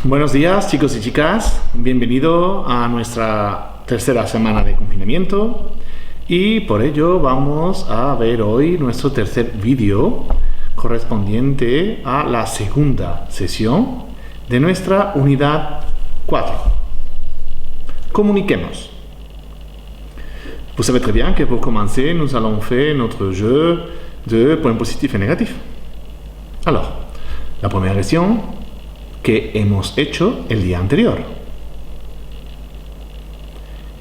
Buenos días, chicos y chicas. Bienvenido a nuestra tercera semana de confinamiento y por ello vamos a ver hoy nuestro tercer vídeo correspondiente a la segunda sesión de nuestra unidad 4. Comuniquemos. Vous savez très bien que pour commencer, nous allons faire notre jeu de points positifs et négatifs. Alors, la première question que hemos hecho el día anterior.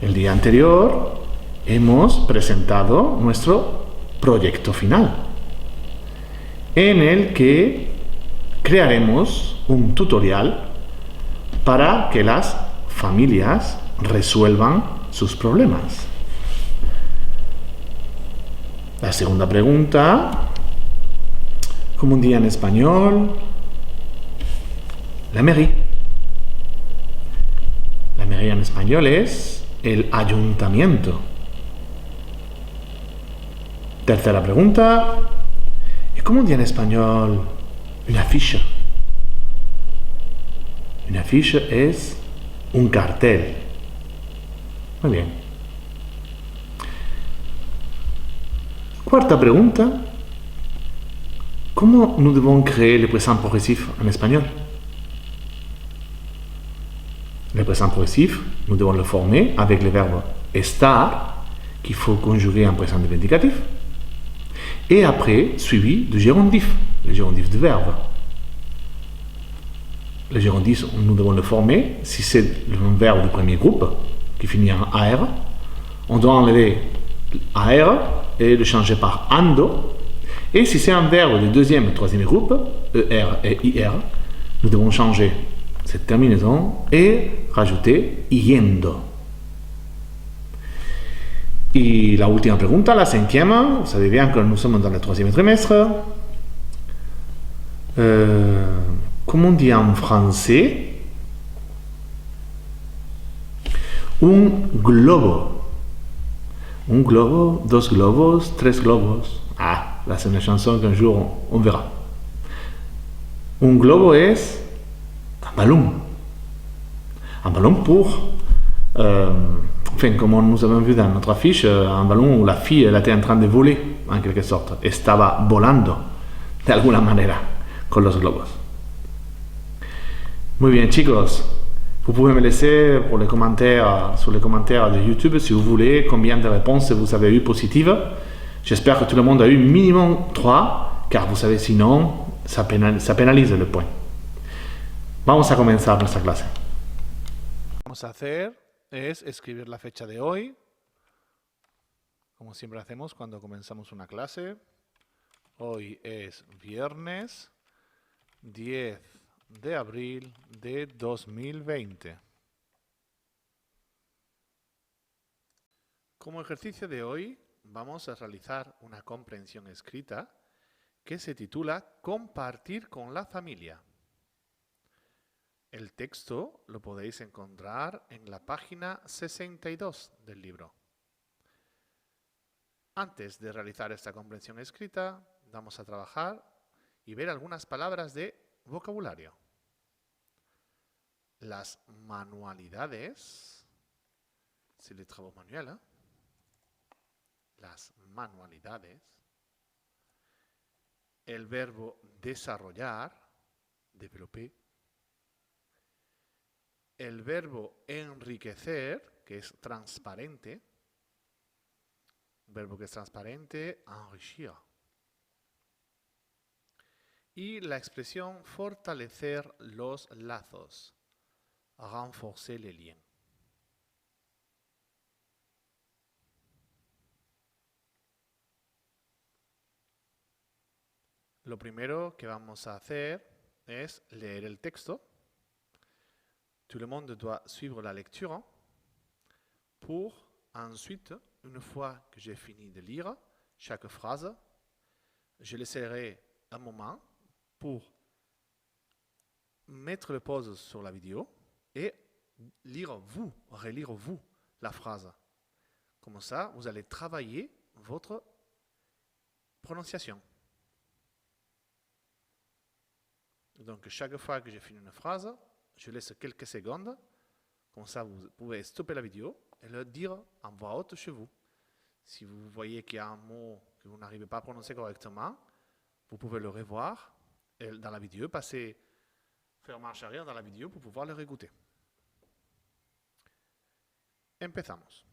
El día anterior hemos presentado nuestro proyecto final, en el que crearemos un tutorial para que las familias resuelvan sus problemas. La segunda pregunta, ¿cómo un día en español? La mairie. La mairie en español es el ayuntamiento. Tercera pregunta. ¿Y cómo dice en español una affiche? Una affiche es un cartel. Muy bien. Cuarta pregunta. ¿Cómo nous devons créer le présent progressif en espagnol? Le présent progressif, nous devons le former avec le verbe estar, qu'il faut conjuguer en présent de l'indicatif, et après suivi du gérondif, le gérondif du verbe. Le gérondif, nous devons le former si c'est le verbe du premier groupe, qui finit en AR. On doit enlever AR et le changer par ando. Et si c'est un verbe du deuxième et troisième groupe, ER et IR, nous devons changer cette terminaison et rajouter yendo. Y la última pregunta, la cinquième, vous savez bien que nous sommes dans le troisième trimestre. Comment on dit en français? Un globo. Un globo, dos globos, tres globos. Ah, là c'est une chanson qu'un jour on verra. Un globo es un ballon. Un ballon pour, enfin, comme nous avons vu dans notre affiche, un ballon où la fille elle était en train de voler, en quelque sorte. Estaba volando, de alguna manera, con los globos. Muy bien, chicos. Vous pouvez me laisser pour les commentaires, sur les commentaires de YouTube, si vous voulez, combien de réponses vous avez eu positives. J'espère que tout le monde a eu minimum 3, car vous savez, sinon, ça pénalise le point. Vamos a comenzar nuestra clase. Vamos a hacer es escribir la fecha de hoy, como siempre hacemos cuando comenzamos una clase. Hoy es viernes 10 de abril de 2020. Como ejercicio de hoy, vamos a realizar una comprensión escrita que se titula Compartir con la familia. El texto lo podéis encontrar en la página 62 del libro. Antes de realizar esta comprensión escrita, vamos a trabajar y ver algunas palabras de vocabulario. Las manualidades, c'est les travaux manuels, las manualidades, el verbo desarrollar, développer, el verbo enriquecer, que es transparente, un verbo que es transparente, enrichir, y la expresión fortalecer los lazos, renforcer les liens. Lo primero que vamos a hacer es leer el texto. Tout le monde doit suivre la lecture pour ensuite, une fois que j'ai fini de lire chaque phrase, je laisserai un moment pour mettre le pause sur la vidéo et relire vous la phrase. Comme ça, vous allez travailler votre prononciation. Donc, chaque fois que j'ai fini une phrase, je laisse quelques secondes. Comme ça, vous pouvez stopper la vidéo et le dire en voix haute chez vous. Si vous voyez qu'il y a un mot que vous n'arrivez pas à prononcer correctement, vous pouvez le revoir et dans la vidéo, faire marche arrière dans la vidéo pour pouvoir le réécouter. Empezamos.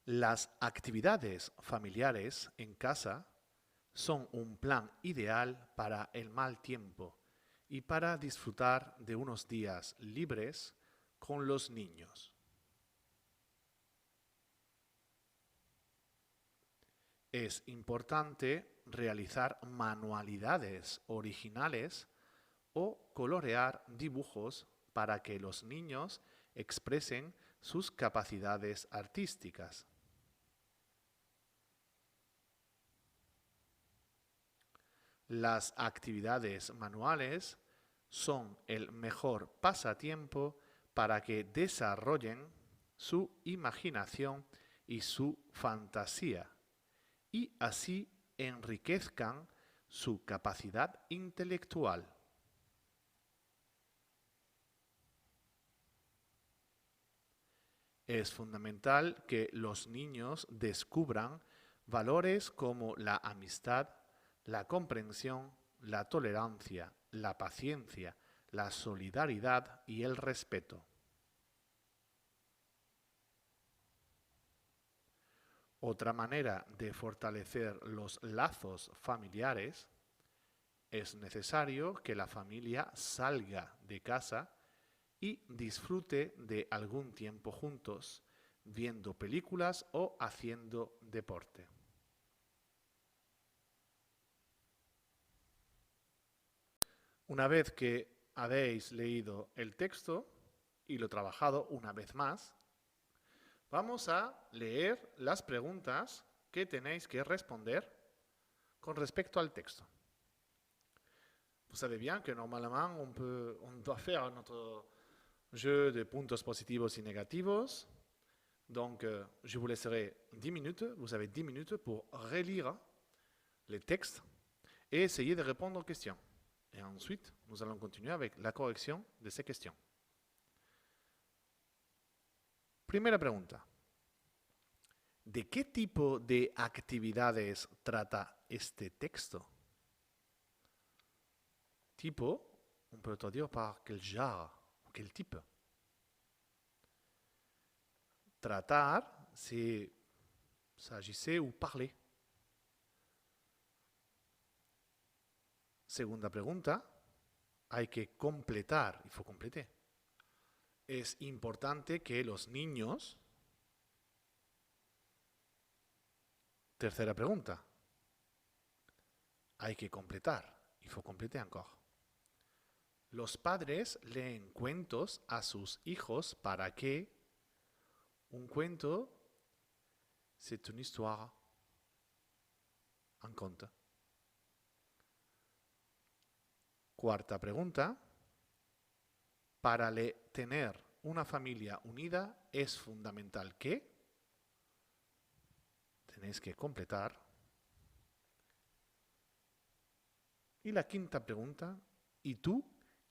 Las actividades familiares en casa son un plan ideal para el mal tiempo y para disfrutar de unos días libres con los niños. Es importante realizar manualidades originales o colorear dibujos para que los niños expresen sus capacidades artísticas. Las actividades manuales son el mejor pasatiempo para que desarrollen su imaginación y su fantasía y así enriquezcan su capacidad intelectual. Es fundamental que los niños descubran valores como la amistad, la comprensión, la tolerancia, la paciencia, la solidaridad y el respeto. Otra manera de fortalecer los lazos familiares es necesario que la familia salga de casa y disfrute de algún tiempo juntos, viendo películas o haciendo deporte. Una vez que habéis leído el texto y lo trabajado una vez más, vamos a leer las preguntas que tenéis que responder con respecto al texto. Vous savez bien que normalement on doit faire notre jeu de puntos positivos y negativos. Donc, je vous laisserai 10 minutes. Vous avez 10 minutes pour relire les textes et essayer de répondre aux questions. Et ensuite, nous allons continuer avec la correction de ces questions. Primera pregunta. ¿De qué tipo de actividades trata este texto? Tipo, on peut traduire par quel genre ou quel type. Tratar, c'est s'agissait ou parler. Segunda pregunta, hay que completar, il faut compléter. Es importante que los niños... Tercera pregunta, hay que completar, il faut compléter encore. Los padres leen cuentos a sus hijos para que... Un cuento, c'est une histoire, un conte. Cuarta pregunta, para tener una familia unida es fundamental que... Tenéis que completar. Y la quinta pregunta, ¿y tú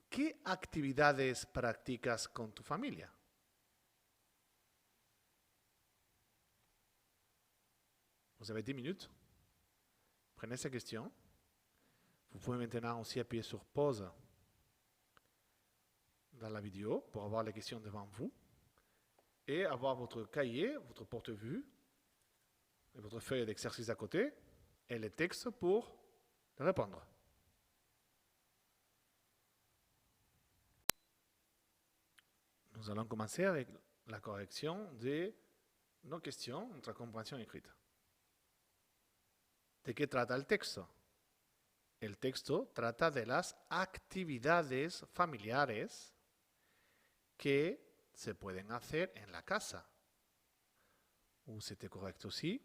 qué actividades practicas con tu familia? Vous avez 10 minutes. Prenez ces questions. Vous pouvez maintenant aussi appuyer sur pause dans la vidéo pour avoir les questions devant vous et avoir votre cahier, votre porte-vue et votre feuille d'exercice à côté et les textes pour répondre. Nous allons commencer avec la correction de nos questions, notre compréhension écrite. ¿De qué trata el texto? El texto trata de las actividades familiares que se pueden hacer en la casa. ¿O c'était correcto? Sí.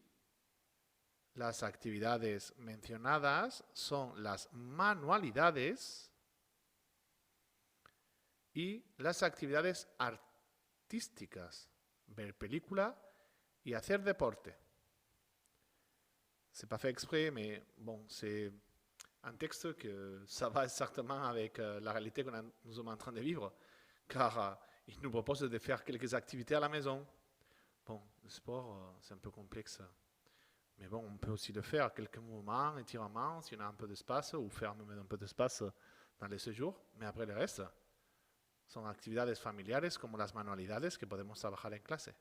Las actividades mencionadas son las manualidades y las actividades artísticas, ver película y hacer deporte. C'est pas fait exprès, mais bon, c'est Un texte que ça va exactement avec la réalité que nous sommes en train de vivre, car il nous propose de faire quelques activités à la maison. Bon, le sport, c'est un peu complexe. Mais bon, on peut aussi le faire, quelques mouvements, étirements, si on a un peu d'espace, ou faire même un peu d'espace dans les séjours. Mais après le reste, son actividades familiares como las manualidades que podemos trabajar en clase.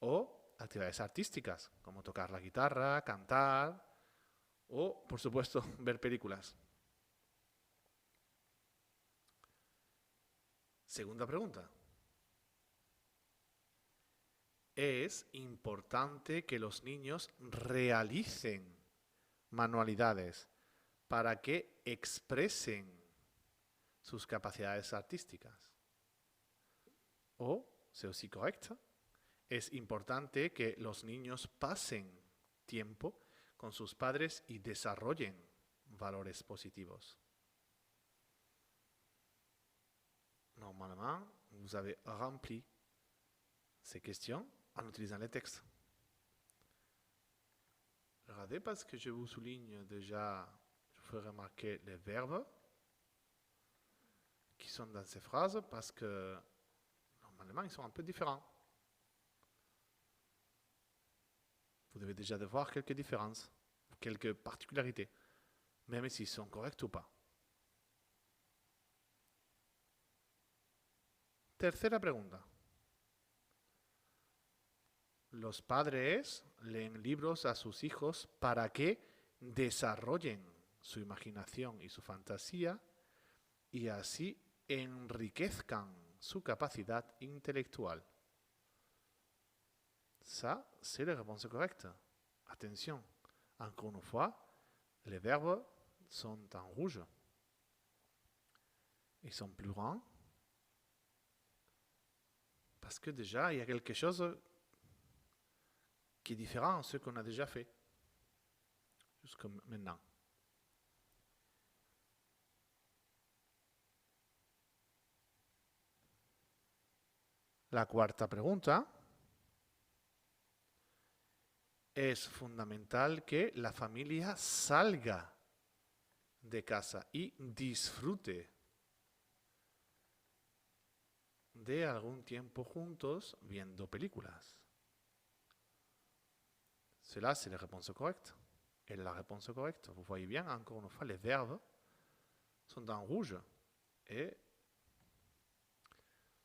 O actividades artísticas, como tocar la guitarra, cantar, o, por supuesto, ver películas. Segunda pregunta. Es importante que los niños realicen manualidades para que expresen sus capacidades artísticas. O, c'est aussi correcto, es importante que los niños pasen tiempo con sus padres y desarrollen valores positivos. Normalement, vous avez rempli ces questions en utilisant les textes. Regardez parce que je vous souligne déjà, je vous fais remarquer les verbes qui sont dans ces phrases parce que normalement ils sont un peu différents. Vous devez déjà voir quelques différences, quelques particularités, même s'ils sont corrects ou pas. Tercera pregunta. Los padres leen libros a sus hijos para que desarrollen su imaginación y su fantasía y así enriquezcan su capacidad intelectual. Ça, c'est la réponse correcte. Attention, encore une fois, les verbes sont en rouge. Ils sont plus grands parce que déjà, il y a quelque chose qui est différent de ce qu'on a déjà fait jusqu'à maintenant. La cuarta pregunta. Es fundamental que la familia salga de casa y disfrute de algún tiempo juntos viendo películas. Cela, c'est la réponse correcte. Et la réponse correcte, vous voyez bien, encore une fois, les verbes sont en rouge et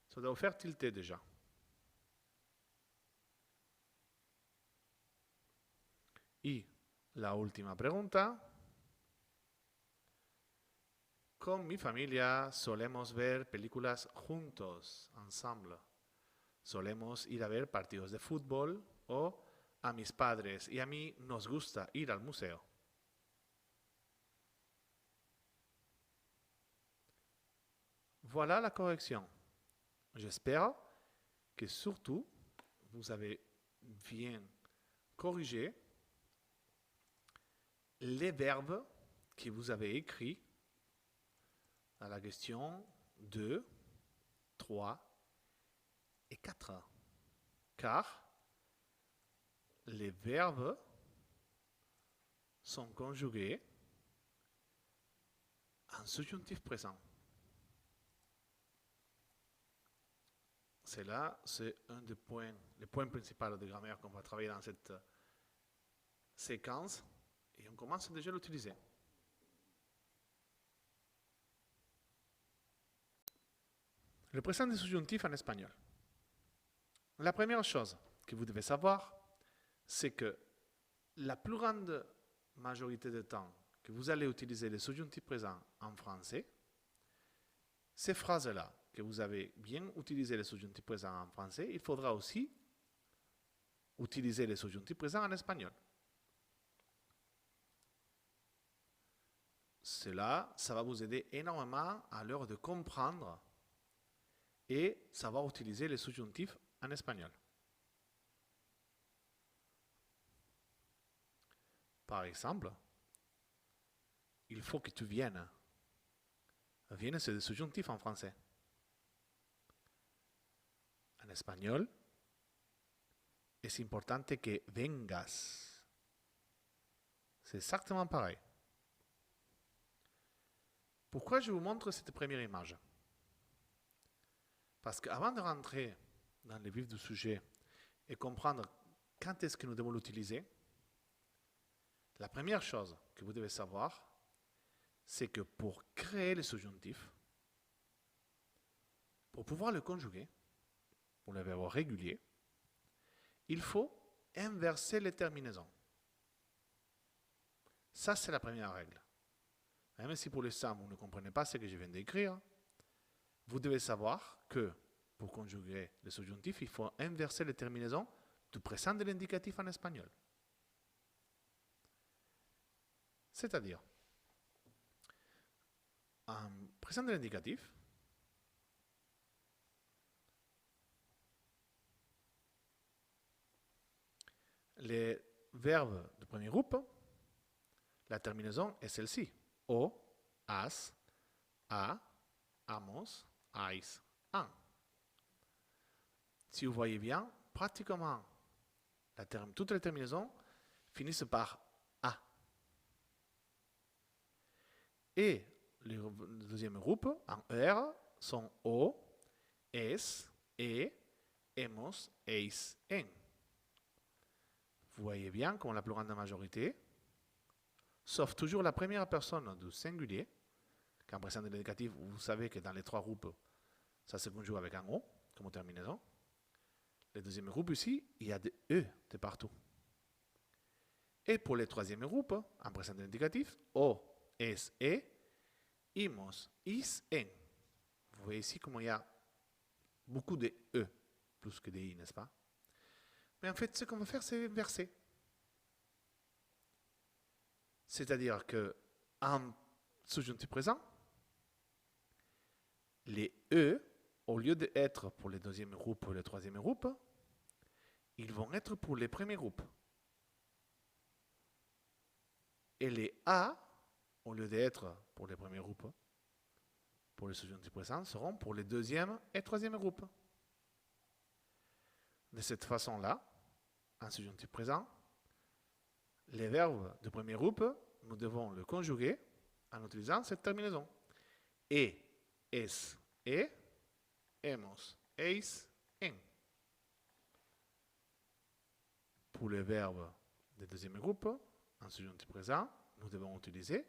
ça doit vous faire tilter déjà. Y la última pregunta. Con mi familia solemos ver películas juntos, ensemble. Solemos ir a ver partidos de fútbol o a mis padres y a mí nos gusta ir al museo. Voilà la correction. J'espère que surtout vous avez bien corrigé les verbes que vous avez écrits dans la question 2, 3 et 4. Car les verbes sont conjugués en subjonctif présent. C'est là, c'est un des points, les points principaux de grammaire qu'on va travailler dans cette séquence. Et on commence déjà à l'utiliser. Le présent des subjonctifs en espagnol. La première chose que vous devez savoir, c'est que la plus grande majorité du temps que vous allez utiliser les subjonctifs présents en français, ces phrases-là, que vous avez bien utilisé les subjonctifs présents en français, il faudra aussi utiliser les subjonctifs présents en espagnol. Cela, ça va vous aider énormément à l'heure de comprendre et savoir utiliser les subjonctifs en espagnol. Par exemple, il faut que tu viennes. Viennes, c'est des subjonctifs en français. En espagnol, es importante que vengas. C'est exactement pareil. Pourquoi je vous montre cette première image? Parce qu'avant de rentrer dans le vif du sujet et comprendre quand est-ce que nous devons l'utiliser, la première chose que vous devez savoir, c'est que pour créer le subjonctif, pour pouvoir le conjuguer, pour le verbe régulier, il faut inverser les terminaisons. Ça, c'est la première règle. Même si pour l'instant, vous ne comprenez pas ce que je viens d'écrire, vous devez savoir que pour conjuguer le subjonctif, il faut inverser les terminaisons du présent de l'indicatif en espagnol. C'est-à-dire, en présent de l'indicatif, les verbes du premier groupe, la terminaison est celle-ci. O, as, a, amos, ais, an. Si vous voyez bien, pratiquement toutes les terminaisons finissent par a. Et le deuxième groupe, en R, sont o, es, e, hemos, eis, en. Vous voyez bien, comme la plus grande majorité, sauf toujours la première personne du singulier, qu'en présent de l'indicatif, vous savez que dans les trois groupes, ça se conjugue avec un O comme terminaison. Le deuxième groupe ici, il y a des E de partout. Et pour le troisième groupe, en présent de l'indicatif, O, es, e, imos, is, en. Vous voyez ici comment il y a beaucoup de E, plus que de I, n'est-ce pas? Mais en fait, ce qu'on va faire, c'est inverser. C'est-à-dire que en subjonctif présent, les E, au lieu d'être pour le deuxième groupe ou le troisième groupe, ils vont être pour les premiers groupes. Et les A, au lieu d'être pour les premiers groupes, pour le subjonctif présent, seront pour les deuxième et troisième groupes. De cette façon-là, en subjonctif présent, les verbes du premier groupe, nous devons le conjuguer en utilisant cette terminaison. E, es, e, hemos, eis, en. Pour les verbes du deuxième groupe, en subjonctif présent, nous devons utiliser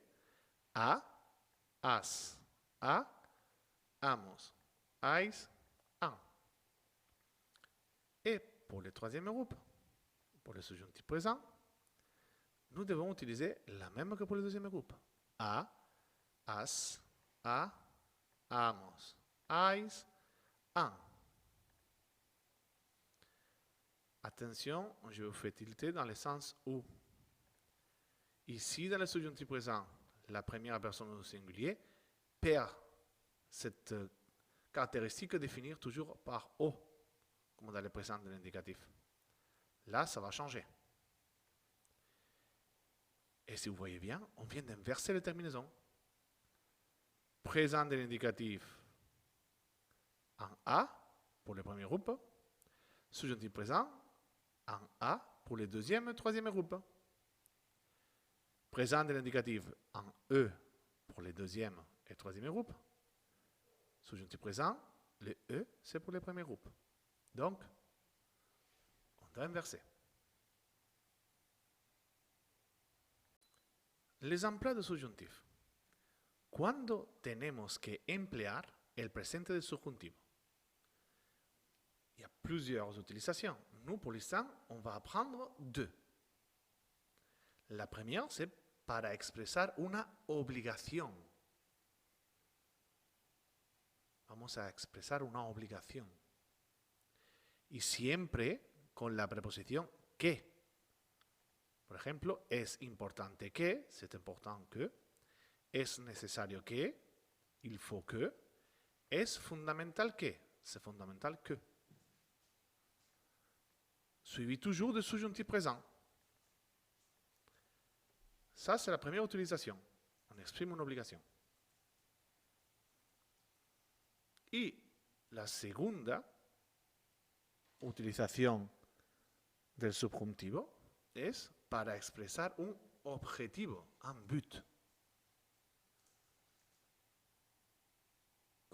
a, as, a, amos, ais, an. Et pour le troisième groupe, pour le subjonctif présent, nous devons utiliser la même que pour le deuxième groupe. A, as, a, amos, ais, an. Attention, je vous fais tilter dans le sens où, ici, dans le subjonctif présent, la première personne au singulier perd cette caractéristique de finir toujours par O, comme dans le présent de l'indicatif. Là, ça va changer. Et si vous voyez bien, on vient d'inverser les terminaisons. Présent de l'indicatif en A pour le premier groupe, subjonctif présent en A pour le deuxième et troisième groupe. Présent de l'indicatif en E pour le deuxième et troisième groupe. Subjonctif présent, le E, c'est pour le premier groupe. Donc, on doit inverser. Les empleos de subjuntivo. ¿Cuándo tenemos que emplear el presente del subjuntivo? Il y a plusieurs utilisations. Nous, pour l'instant, on va apprendre deux. La première, c'est para expresar una obligación. Vamos a expresar una obligación. Y siempre con la preposición que. Por ejemplo, es importante que, c'est important que. Es necesario que, il faut que. Es fundamental que, c'est fondamental que. Suivi toujours de subjonctif présent. Ça, c'est la première utilisation. On exprime une obligation. Y la segunda utilización del subjuntivo es para expresar un objetivo, un but.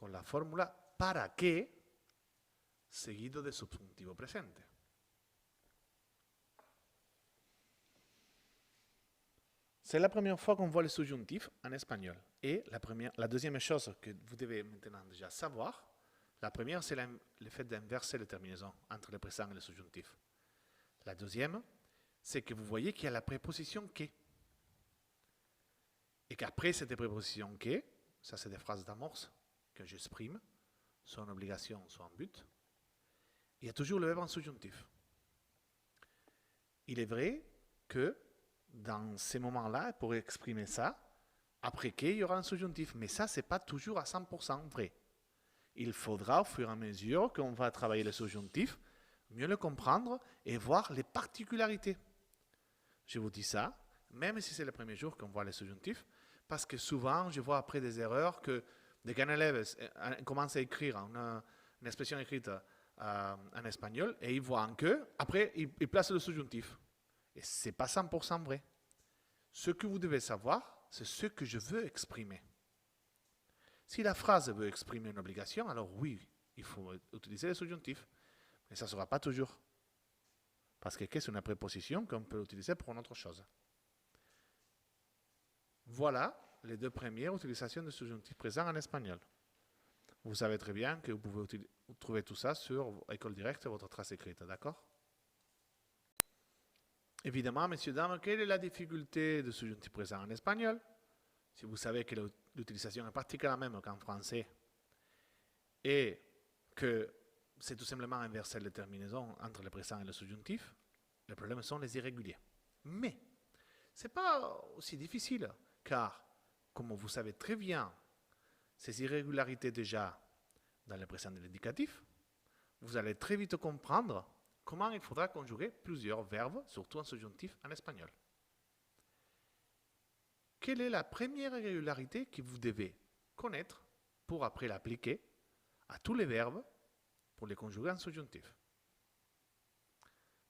con la fórmula para qué seguido de subjuntivo presente. C'est la première fois qu'on voit le subjonctif en espagnol. Et la deuxième chose que vous devez maintenant déjà savoir, la première, c'est le fait d'inverser les terminaisons entre le présent et le subjonctif. La deuxième, c'est que vous voyez qu'il y a la préposition que. Et qu'après cette préposition que, ça c'est des phrases d'amorce que j'exprime, soit en obligation, soit en but, il y a toujours le verbe en subjonctif. Il est vrai que dans ces moments-là, pour exprimer ça, après qu'il y aura un subjonctif. Mais ça, ce n'est pas toujours à 100% vrai. Il faudra, au fur et à mesure qu'on va travailler le subjonctif, mieux le comprendre et voir les particularités. Je vous dis ça, même si c'est le premier jour qu'on voit le subjonctif, parce que souvent, je vois après des erreurs que dès qu'un élève commence à écrire une expression écrite en espagnol, et il voit un que, après, il place le subjonctif. Et ce n'est pas 100% vrai. Ce que vous devez savoir, c'est ce que je veux exprimer. Si la phrase veut exprimer une obligation, alors oui, il faut utiliser le subjonctif. Mais ça ne sera pas toujours. Parce que c'est une préposition qu'on peut utiliser pour une autre chose. Voilà les deux premières utilisations du subjonctif présent en espagnol. Vous savez très bien que vous pouvez trouver tout ça sur École Directe, votre trace écrite, d'accord? Évidemment, messieurs, dames, quelle est la difficulté du subjonctif présent en espagnol? Si vous savez que l'utilisation est pratiquement la même qu'en français et que c'est tout simplement inverser les terminaisons entre le présent et le subjonctif, les problèmes sont les irréguliers. Mais ce n'est pas aussi difficile, car, comme vous savez très bien, ces irrégularités déjà dans le présent de l'indicatif, vous allez très vite comprendre comment il faudra conjuguer plusieurs verbes, surtout en subjonctif en espagnol. Quelle est la première irrégularité que vous devez connaître pour après l'appliquer à tous les verbes pour les conjuguer en subjonctif?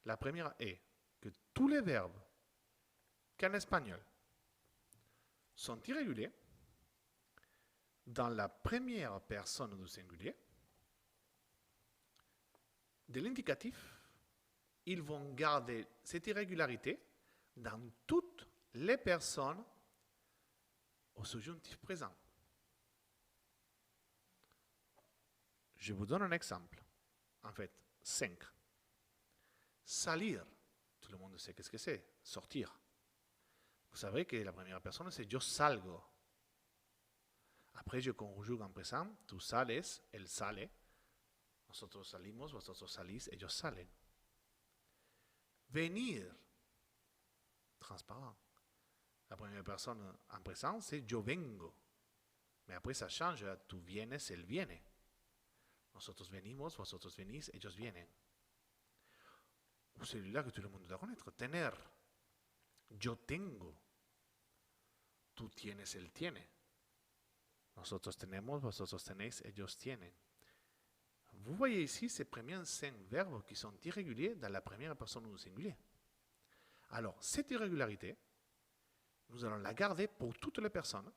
La première est que tous les verbes qu'en espagnol sont irréguliers dans la première personne du singulier de l'indicatif, ils vont garder cette irrégularité dans toutes les personnes au subjonctif présent. Je vous donne un exemple. En fait, 5. Salir. Tout le monde sait qu'est-ce que c'est. Sortir. Vous savez que la première personne, c'est yo salgo. Après, je conjugue en présent. Tú sales, él sale. Nosotros salimos, vosotros salís, ellos salen. Venir. Transparent. La première personne en présent, c'est yo vengo. Mais après, ça change. Tú vienes, él viene. Nosotros venimos, vosotros venís, ellos vienen. Ou celui-là que tout le monde doit connaître. Tener. Yo tengo. Tú tienes, él tiene. Nosotros tenemos, vosotros tenéis, ellos tienen. Vous voyez ici ces premiers 5 verbes qui sont irréguliers dans la première personne du singulier. Alors, cette irrégularité, nous allons la garder pour toutes les personnes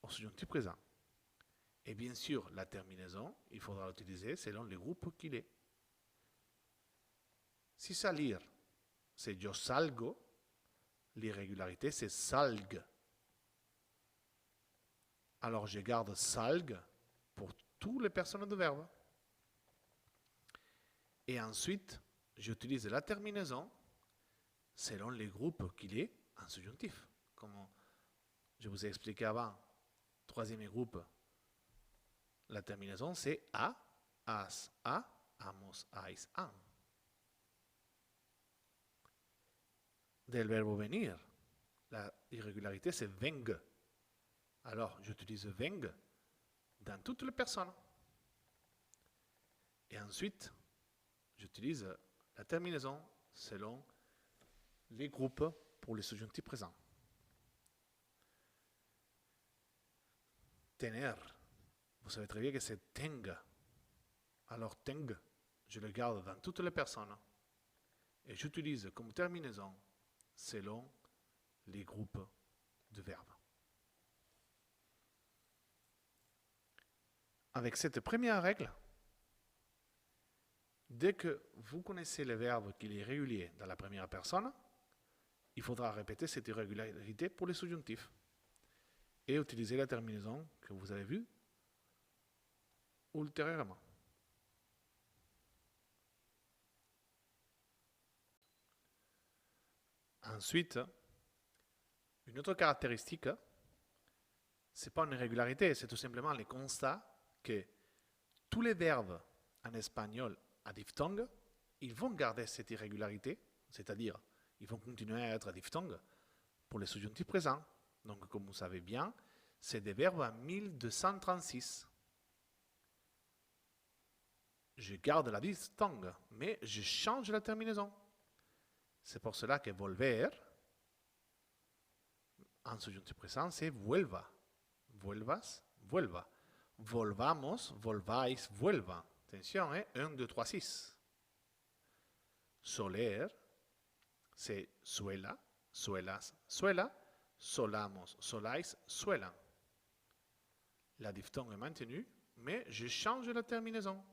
au subjonctif présent. Et bien sûr, la terminaison, il faudra l'utiliser selon le groupe qu'il est. Si salir, c'est yo salgo, l'irrégularité, c'est salg. Alors, je garde salg pour toutes les personnes de verbe. Et ensuite, j'utilise la terminaison selon les groupes qu'il est en subjonctif. Comme je vous ai expliqué avant, troisième groupe, la terminaison c'est a, as, a, amos, ais, an. Del verbe venir, la irrégularité c'est veng. Alors, j'utilise veng dans toutes les personnes. Et ensuite, j'utilise la terminaison selon les groupes pour les subjonctifs présents. Tener, vous savez très bien que c'est teng. Alors teng, je le garde dans toutes les personnes et j'utilise comme terminaison selon les groupes de verbes. avec cette première règle, dès que vous connaissez le verbe qui est irrégulier dans la première personne, il faudra répéter cette irrégularité pour les subjonctifs et utiliser la terminaison que vous avez vue ultérieurement. Ensuite, une autre caractéristique, ce n'est pas une irrégularité, c'est tout simplement le constat que tous les verbes en espagnol à diphtongue, ils vont garder cette irrégularité, c'est-à-dire ils vont continuer à être diphtongues pour les subjonctifs présents. Donc, comme vous savez bien, c'est des verbes à 1236. Je garde la diphtongue, mais je change la terminaison. C'est pour cela que volver, en subjonctif présent, c'est vuelva. Vuelvas, vuelva. Volvamos, volváis, vuelva. Attention, 1, 2, 3, 6. Soler, c'est suela, suelas, suela. Solamos, soláis, suelan. La diphtongue est maintenue, mais je change la terminaison.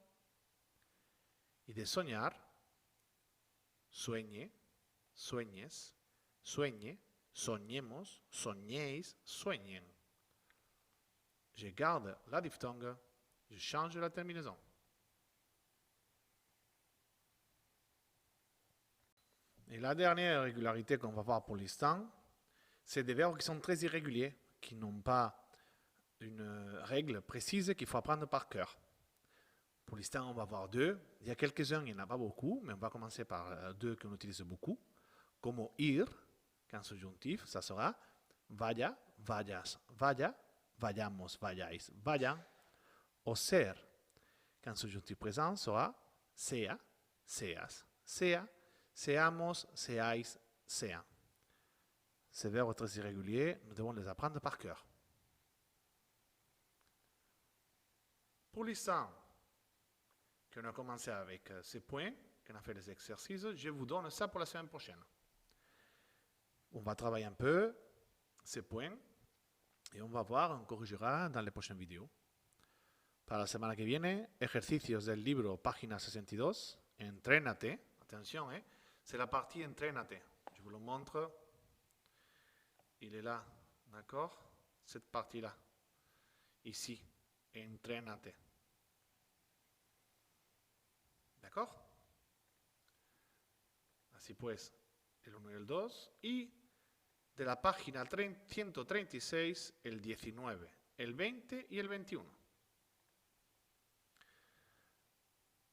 Et de soñar, sueñe, sueñes, sueñe, soñemos, soñéis, sueñen. Je garde la diphtongue, je change la terminaison. Et la dernière régularité qu'on va voir pour l'instant, c'est des verbes qui sont très irréguliers, qui n'ont pas une règle précise qu'il faut apprendre par cœur. Pour l'instant, on va voir deux. Il y a quelques-uns, il n'y en a pas beaucoup, mais on va commencer par deux qu'on utilise beaucoup. Comme ir, qu'en subjonctif, ça sera vaya, vayas, vaya, vayamos, vayáis, vayan. O ser, qu'en subjonctif présent sera sea, seas, sea, seamos, seáis, sean. Ces verbes très irréguliers, nous devons les apprendre par cœur. Pour l'instant, qu'on a commencé avec ces points, qu'on a fait les exercices, je vous donne ça pour la semaine prochaine. On va travailler un peu ces points et on va voir, on corrigera dans les prochaines vidéos. Para la semana que viene, ejercicios del libro, página 62, Entrénate. Attention, c'est la partie Entrénate. Je vous le montre. Il est là, d'accord? Cette partie-là, ici, Entrénate. ¿D'accord? Así pues, el 1 y el 2. Y de la página 136, el 19, el 20 y el 21.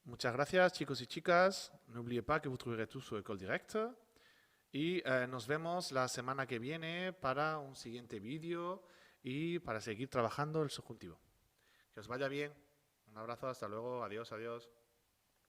Muchas gracias, chicos y chicas. N'oubliez pas que vous trouverez tout sur École Directe. Y nos vemos la semana que viene para un siguiente vídeo y para seguir trabajando el subjuntivo. Que os vaya bien. Un abrazo, hasta luego. Adiós, adiós.